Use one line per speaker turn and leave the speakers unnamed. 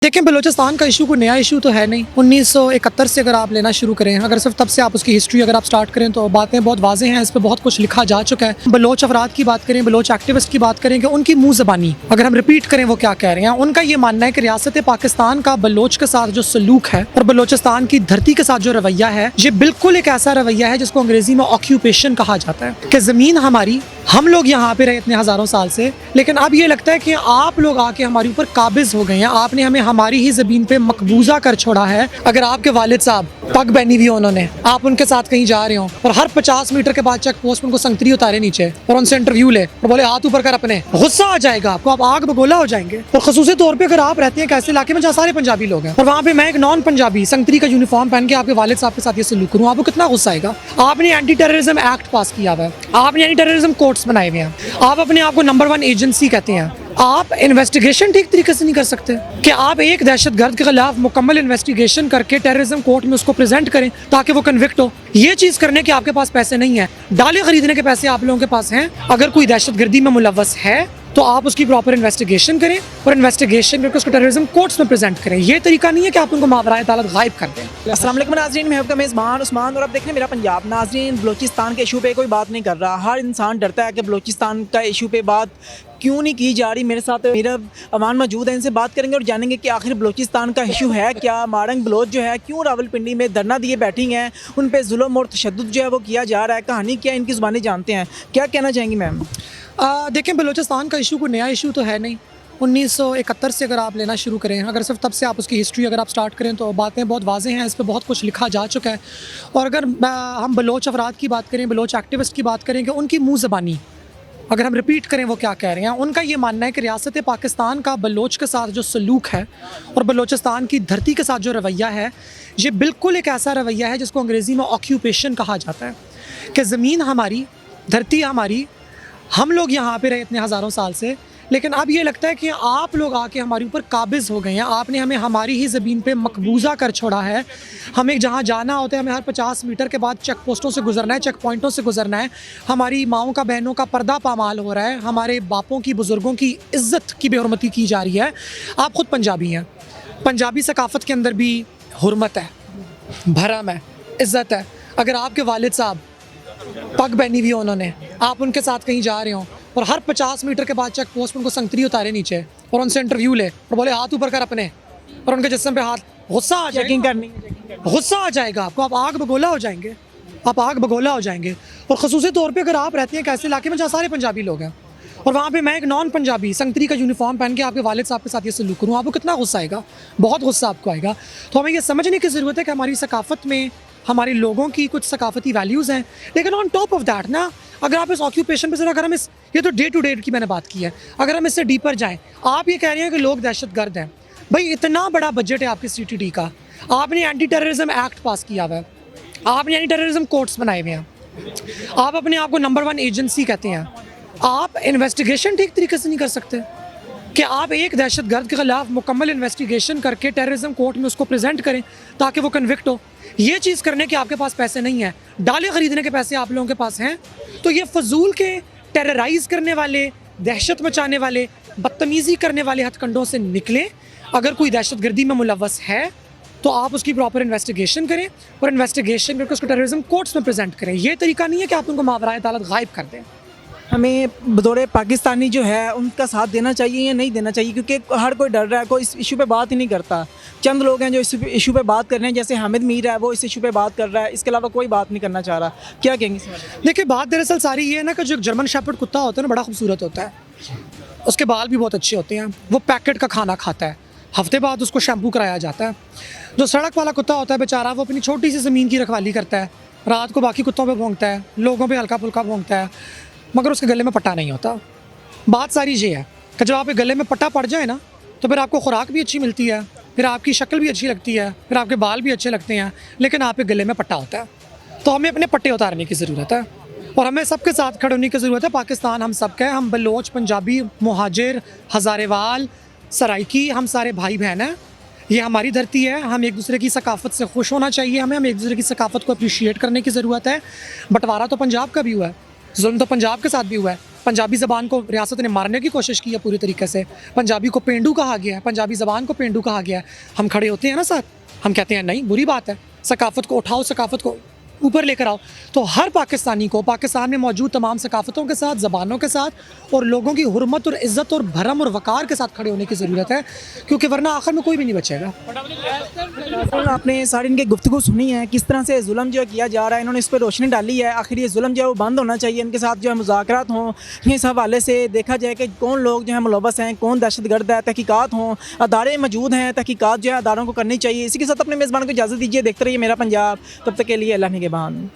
देखें, बलूचिस्तान का इशू कोई नया इशू तो है नहीं। 1971 से अगर आप लेना शुरू करें, अगर सिर्फ तब से आप उसकी हिस्ट्री अगर आप स्टार्ट करें तो बातें बहुत वाज़े हैं, इस पर बहुत कुछ लिखा जा चुका है। बलोच अफराद की बात करें, बलोच एक्टिविस्ट की बात करें कि उनकी मुँह ज़बानी अगर हम रिपीट करें वो क्या कह रहे हैं, उनका ये मानना है कि रियासत पाकिस्तान का बलोच के साथ जो सलूक है और बलोचिस्तान की धरती के साथ जो रवैया है, ये बिल्कुल एक ऐसा रवैया है जिसको अंग्रेजी में ऑक्यूपेशन कहा जाता है कि ज़मीन हमारी, हम लोग यहाँ पे रहे इतने हज़ारों साल से, लेकिन अब ये लगता है कि आप लोग आके हमारे ऊपर काबिज हो गए हैं, आपने हमें हमारी ही ज़मीन पे मकबूजा कर छोड़ा है। अगर आपके वालिद साहब पग बहनी हुई उन्होंने, आप उनके साथ कहीं जा रहे हो और हर 50 मीटर के बाद चेक पोस्ट में उनको संगतरी उतारे नीचे और उनसे इंटरव्यू ले और बोले हाथ ऊपर कर अपने, गुस्सा आ जाएगा आपको, आप आग बगोला हो जाएंगे। और खसूसी तौर पर अगर आप रहते हैं एक ऐसे इलाके में जहाँ सारे पंजाबी लोग हैं और वहाँ पे मैं एक नॉन पंजाबी संगतरी का यूनिफॉर्म पहन के आपके वालिद साहब के साथ ये सलूक करूँ, आपको कितना गुस्सा आएगा। आपने एंटी टेररिज्म एक्ट पास किया हुआ है, आपने एंटी टेररिज्म कोर्ट्स बनाए हुए हैं, आप अपने आप को नंबर 1 एजेंसी कहते हैं, आप इन्वेस्टिगेशन ठीक तरीके से नहीं कर सकते कि आप एक दहशतगर्द के खिलाफ मुकम्मल इन्वेस्टिगेशन करके टेररिज्म कोर्ट में उसको प्रेजेंट करें ताकि वो कन्विक्ट हो। ये चीज़ करने के आपके पास पैसे नहीं है, डाले खरीदने के पैसे आप लोगों के पास हैं। अगर कोई दहशतगर्दी में मुलव्वस है तो आप उसकी प्रॉपर इन्वेस्टिगेशन करें और इन्वेस्टिगेशन करके उसको टेररिज्म कोर्ट्स में प्रेजेंट करें। ये तरीका नहीं है कि आप उनको मावराए अदालत गायब कर दें।
अस्सलाम वालेकुम नाज़रीन, मैं आपका मेज़बान उस्मान और आप देख रहे हैं मेरा पंजाब। नाज़रीन, बलूचिस्तान के इशू पे कोई बात नहीं कर रहा। हर इंसान डरता है कि बलूचिस्तान का इशू पे बात क्यों नहीं की जा रही। मेरे साथ मेरा अमान मौजूद है, इनसे बात करेंगे और जानेंगे कि आखिर बलूचिस्तान का इशू है क्या। मारंग बलोच जो है क्यों रावलपिंडी में धरना दिए बैठी हैं, उन पर जुल्म और तशद्दुद जो है वो किया जा रहा है। कहानी क्या है, इनकी ज़ुबानी जानते हैं। क्या कहना चाहेंगी मैम?
देखें, बलूचिस्तान का इशू कोई नया इशू तो है नहीं। 1971 से अगर आप लेना शुरू करें, अगर सिर्फ तब से आप उसकी हिस्ट्री अगर आप स्टार्ट करें तो बातें बहुत वाज़े हैं, इस पर बहुत कुछ लिखा जा चुका है। और अगर हम बलोच अफराद की बात करें, बलोच एक्टिविस्ट की बात करें कि उनकी मुँह ज़बानी अगर हम रिपीट करें वो क्या कह रहे हैं, उनका ये मानना है कि रियासत पाकिस्तान का बलोच के साथ जो सलूक है और बलोचिस्तान की धरती के साथ जो रवैया है, ये बिल्कुल एक ऐसा रवैया है जिसको अंग्रेज़ी में ऑक्यूपेशन कहा जाता है कि ज़मीन हमारी, धरती हमारी, हम लोग यहाँ पे रहे इतने हज़ारों साल से, लेकिन अब ये लगता है कि आप लोग आके हमारे ऊपर काबिज हो गए हैं, आपने हमें हमारी ही ज़मीन पे मकबूजा कर छोड़ा है। हमें जहाँ जाना होता है, हमें हर 50 मीटर के बाद चेक पोस्टों से गुजरना है, चेक पॉइंटों से गुजरना है। हमारी माओं का, बहनों का पर्दा पामाल हो रहा है, हमारे बापों की, बुज़ुर्गों की इज़्ज़त की बेहुरमती की जा रही है। आप ख़ुद पंजाबी हैं, पंजाबी सकाफ़त के अंदर भी हुर्मत है, भरम है, इज़्ज़त है। अगर आपके वालिद साहब पग बहनी हुई उन्होंने, आप उनके साथ कहीं जा रहे हो और हर 50 मीटर के बाद चेक पोस्ट में उनको संगतरी उतारे नीचे और उनसे इंटरव्यू ले और बोले हाथ ऊपर कर अपने और उनके जिस्म पे हाथ, गुस्सा आ जाएगा,
चेकिंग करनी,
गुस्सा आ जाएगा आपको, आप आग बगोला हो जाएंगे, आप आग बगोला हो जाएंगे। और खसूसी तौर पे अगर आप रहते हैं एक ऐसे इलाके में जहाँ सारे पंजाबी लोग हैं और वहाँ पे मैं एक नॉन पंजाबी संगतरी का यूनिफॉर्म पहन के आपके वालिद साहब के साथ ये सलूक करूँ, आपको कितना गुस्सा आएगा, बहुत गुस्सा आपको आएगा। तो हमें ये समझने की ज़रूरत है कि हमारी सकाफ़त में हमारे लोगों की कुछ सकाफ़ती वैल्यूज़ हैं, लेकिन ऑन टॉप ऑफ दैट ना, अगर आप इस ऑक्यूपेशन पे से, अगर हम इस, ये तो डे टू डे की मैंने बात की है, अगर हम इससे डीपर जाएं, आप ये कह रहे हैं कि लोग दहशतगर्द हैं। भाई, इतना बड़ा बजट है आपकी CTD का, आपने एंटी टेररिज्म एक्ट पास किया हुआ है, आपने एंटी टेररिज्म कोर्ट्स बनाए हुए हैं, आप अपने आप को नंबर 1 एजेंसी कहते हैं, आप इन्वेस्टिगेशन ठीक तरीके से नहीं कर सकते कि आप एक दहशतगर्द के खिलाफ मुकम्मल इन्वेस्टिगेशन करके टेररिज्म कोर्ट में उसको प्रेजेंट करें ताकि वो कन्विक्ट हो। ये चीज़ करने के आपके पास पैसे नहीं है, डाले खरीदने के पैसे आप लोगों के पास हैं। तो ये फजूल के टेरराइज़ करने वाले, दहशत मचाने वाले, बदतमीज़ी करने वाले हथकंडों से निकलें। अगर कोई दहशतगर्दी में मुलव्वस है तो आप उसकी प्रॉपर इन्वेस्टिगेशन करें और इन्वेस्टिगेशन करके उसको टेररिज्म कोर्ट्स में प्रेजेंट करें। ये तरीका नहीं है कि आप उनको मावराए अदालत गायब कर दें।
हमें बतौर पाकिस्तानी जो है उनका साथ देना चाहिए या नहीं देना चाहिए, क्योंकि हर कोई डर रहा है, कोई इस इशू पे बात ही नहीं करता। चंद लोग हैं जो इस इशू पे बात कर रहे हैं, जैसे हामिद मीर है, वो इस इशू पे बात कर रहा है, इसके अलावा कोई बात नहीं करना चाह रहा। क्या कहेंगे इस बारे में?
देखिए, बात दरअसल सारी ये है ना कि जो जर्मन शेपर्ड कुत्ता होता है ना, बड़ा खूबसूरत होता है, उसके बाल भी बहुत अच्छे होते हैं, वो पैकेट का खाना खाता है, हफ्ते बाद उसको शैम्पू कराया जाता है। जो सड़क वाला कुत्ता होता है बेचारा, वो अपनी छोटी सी ज़मीन की रखवाली करता है, रात को बाकी कुत्तों पे भौंकता है, लोगों पे हल्का फुल्का भौंकता है, मगर उसके गले में पट्टा नहीं होता। बात सारी ये है कि जब आपके गले में पट्टा पड़ जाए ना, तो फिर आपको खुराक भी अच्छी मिलती है, फिर आपकी शक्ल भी अच्छी लगती है, फिर आपके बाल भी अच्छे लगते हैं, लेकिन आपके गले में पट्टा होता है। तो हमें अपने पट्टे उतारने की ज़रूरत है और हमें सबके साथ खड़े होने की ज़रूरत है। पाकिस्तान हम सब का है, हम बलोच, पंजाबी, मुहाजिर, हज़ारेवाल, सराइकी, हम सारे भाई बहन हैं। ये हमारी धरती है, हम एक दूसरे की सकाफ़त से खुश होना चाहिए, हमें एक दूसरे की सकाफ़त को अप्रिशिएट करने की ज़रूरत है। बंटवारा तो पंजाब का भी हुआ है, जुल्म तो पंजाब के साथ भी हुआ है, पंजाबी ज़बान को रियासत ने मारने की कोशिश की है पूरी तरीके से, पंजाबी को पेंडू कहा गया है, पंजाबी ज़बान को पेंडू कहा गया है। हम खड़े होते हैं ना साथ, हम कहते हैं नहीं बुरी बात है, सकाफ़त को उठाओ, सकाफ़त को ऊपर लेकर आओ। तो हर पाकिस्तानी को पाकिस्तान में मौजूद तमाम सकाफ़तों के साथ, ज़बानों के साथ और लोगों की हुर्मत और इज़्ज़त और भरम और वक़ार के साथ खड़े होने की ज़रूरत है, क्योंकि वरना आखिर में कोई भी नहीं बचेगा।
आपने सारी इनकी गुफ्तगू सुनी है, किस तरह से जुल्म जो है किया जा रहा है, इन्होंने इस पर रोशनी डाली है। आखिर ये जुल्म जो है वो बंद होना चाहिए, इनके साथ जो है मुज़ाकरात हों, इस हवाले से देखा जाए कि कौन लोग जो है मुलव्वस हैं, कौन दहशतगर्द है, तहकीकात हों, अदारे मौजूद हैं, तहकीकात जो है अदारों को करनी चाहिए। इसी के साथ अपने मेज़बान को इजाज़त दीजिए। देखते रहिए मेरा पंजाब, तब तक के लिए अल्लाह निगहबान।